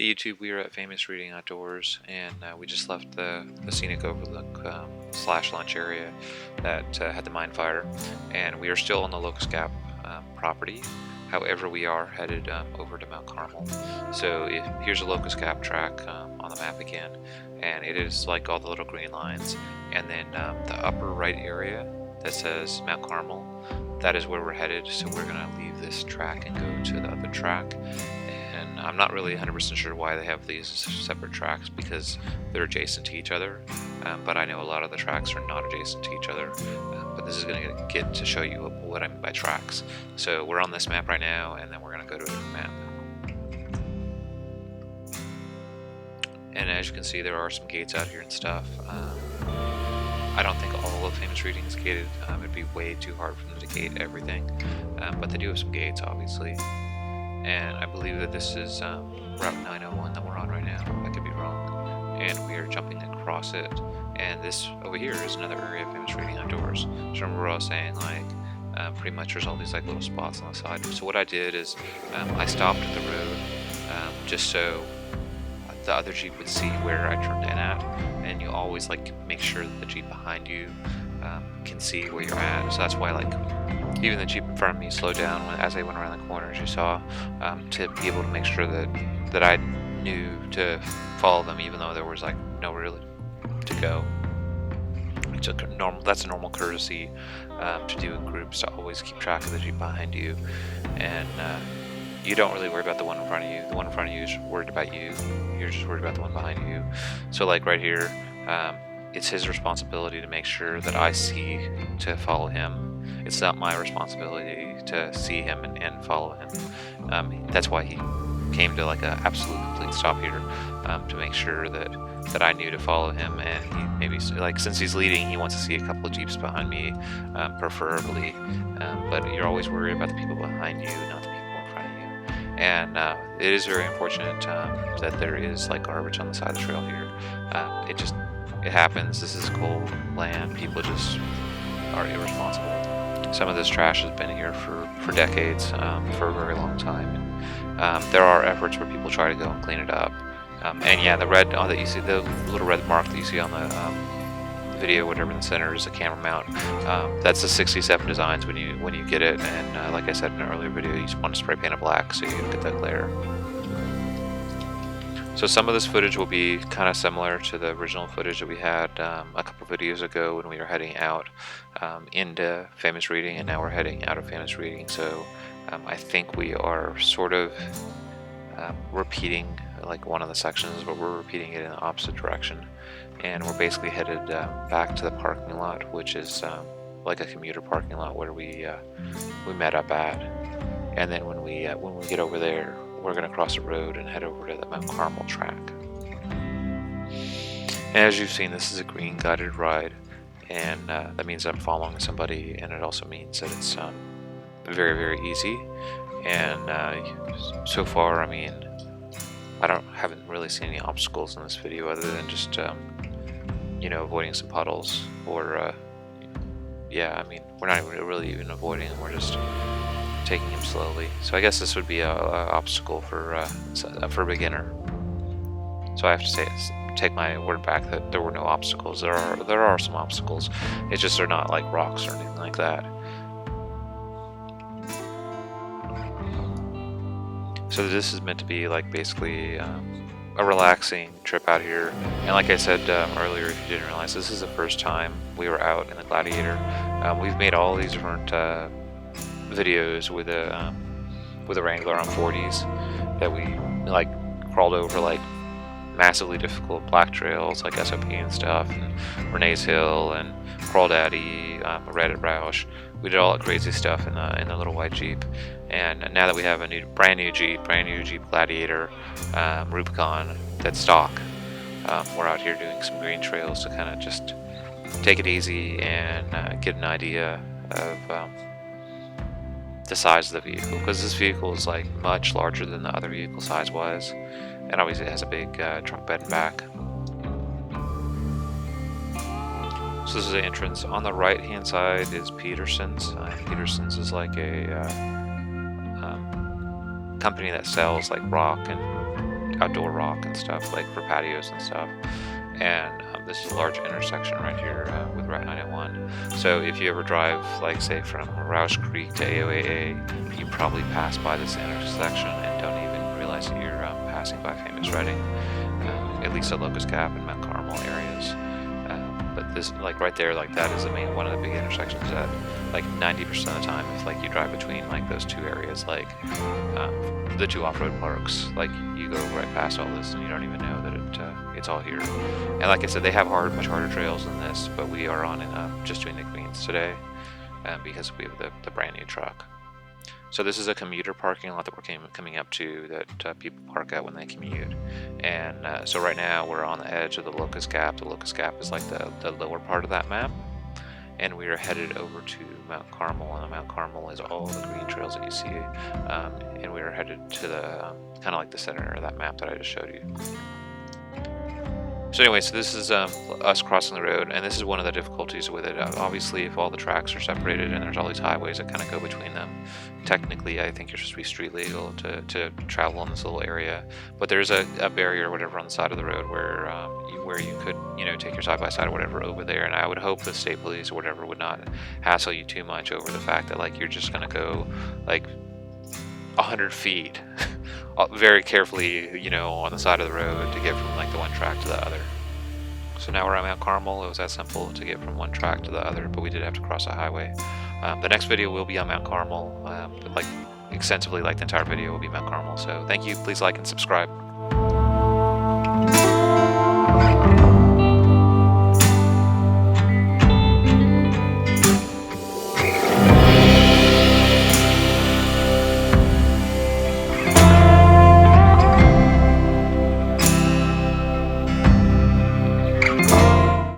Hey YouTube, we are at Famous Reading Outdoors, and we just left the scenic overlook slash lunch area that had the mine fire, and we are still on the Locust Gap property. However, we are headed over to Mount Carmel. So here's a Locust Gap track on the map again, and it is like all the little green lines, and then the upper right area that says Mount Carmel, that is where we're headed. So we're gonna leave this track and go to the other track. And I'm not really 100% sure why they have these separate tracks, because they're adjacent to each other, but I know a lot of the tracks are not adjacent to each other, but this is going to get to show you what I mean by tracks. So we're on this map right now, and then we're going to go to a different map. And as you can see, there are some gates out here and stuff. I don't think all of Famous Reading is gated. It'd be way too hard for them to gate everything, but they do have some gates, obviously. And I believe that this is Route 901 that we're on right now. I could be wrong. And we are jumping across it. And this over here is another area of Famous Reading Outdoors. So remember what I was saying, like, pretty much there's all these like little spots on the side. So what I did is I stopped at the road just so the other Jeep would see where I turned in at. And you always like make sure that the Jeep behind you can see where you're at. So that's why, like, even the Jeep in front of me slowed down as I went around the corner, as you saw, to be able to make sure that I knew to follow them, even though there was like nowhere really to go. That's a normal courtesy to do in groups, to always keep track of the Jeep behind you, and you don't really worry about the one in front of you. The one in front of you is worried about you. You're just worried about the one behind you. So like right here, it's his responsibility to make sure that I see to follow him. It's not my responsibility to see him and follow him. That's why he came to like an absolute complete stop here, to make sure that I knew to follow him. And he maybe, like, since he's leading, he wants to see a couple of Jeeps behind me, preferably. But you're always worried about the people behind you, not the people in front of you. And it is very unfortunate that there is like garbage on the side of the trail here. It happens. This is cold land. People just are irresponsible. Some of this trash has been here for decades, for a very long time. And there are efforts where people try to go and clean it up. And yeah, the red that you see, the little red mark that you see on the video, whatever in the center, is a camera mount. That's the 67 designs when you get it. And like I said in an earlier video, you just want to spray paint it black so you get that glare. So some of this footage will be kind of similar to the original footage that we had a couple videos ago when we were heading out into Famous Reading, and now we're heading out of Famous Reading. So I think we are sort of repeating like one of the sections, but we're repeating it in the opposite direction. And we're basically headed back to the parking lot, which is like a commuter parking lot where we met up at. And then when we get over there, we're going to cross the road and head over to the Mount Carmel track. And as you've seen, this is a green guided ride, and that means I'm following somebody, and it also means that it's very, very easy. And so far, I mean, haven't really seen any obstacles in this video other than just avoiding some puddles, or yeah, I mean, we're not really even avoiding them, we're just taking him slowly. So I guess this would be a obstacle for a beginner. So I have to take my word back that there were no obstacles. There are some obstacles. It's just they're not like rocks or anything like that. So this is meant to be like basically a relaxing trip out here. And like I said earlier, if you didn't realize, this is the first time we were out in the Gladiator. We've made all these different videos with a Wrangler on 40s that we like crawled over like massively difficult black trails like SOP and stuff, and Renee's Hill and Crawdaddy, Reddit Roush. We did all that crazy stuff in the little white Jeep. And now that we have a brand new Jeep Gladiator, Rubicon, that's stock, we're out here doing some green trails to kind of just take it easy and get an idea of the size of the vehicle, because this vehicle is like much larger than the other vehicle size wise, and obviously it has a big trunk bed and back. So this is the entrance. On the right hand side is Petersons. Petersons is like a company that sells like rock and outdoor rock and stuff, like for patios and stuff. And this is a large intersection right here with Route 901. So if you ever drive, like say from Roush Creek to AOAA, you probably pass by this intersection and don't even realize that you're passing by famous Redding, at least at Locust Gap and Mount Carmel areas. But this, like right there, like that is the main one of the big intersections that, like 90% of the time, if like you drive between like those two areas, like the two off-road parks, like you go right past all this and you don't even know that it's all here. And like I said, they have much harder trails than this, but we are on just doing the Queens today because we have the brand new truck. So this is a commuter parking lot that we're coming up to that people park at when they commute. And so right now we're on the edge of the Locust Gap. The Locust Gap is like the lower part of that map. And we are headed over to Mount Carmel, and Mount Carmel is all the green trails that you see. And we are headed to the kind of like the center of that map that I just showed you. So anyway, so this is us crossing the road, and this is one of the difficulties with it. Obviously, if all the tracks are separated and there's all these highways that kind of go between them, technically I think you're supposed to be street legal to travel in this little area. But there's a barrier or whatever on the side of the road where you could, take your side-by-side or whatever over there. And I would hope the state police or whatever would not hassle you too much over the fact that like you're just going to go like 100 feet very carefully, on the side of the road to get from like the one track to the other. So now we're at Mount Carmel. It was that simple to get from one track to the other, but we did have to cross a highway. The next video will be on Mount Carmel, like extensively, like the entire video will be Mount Carmel. So thank you. Please like and subscribe.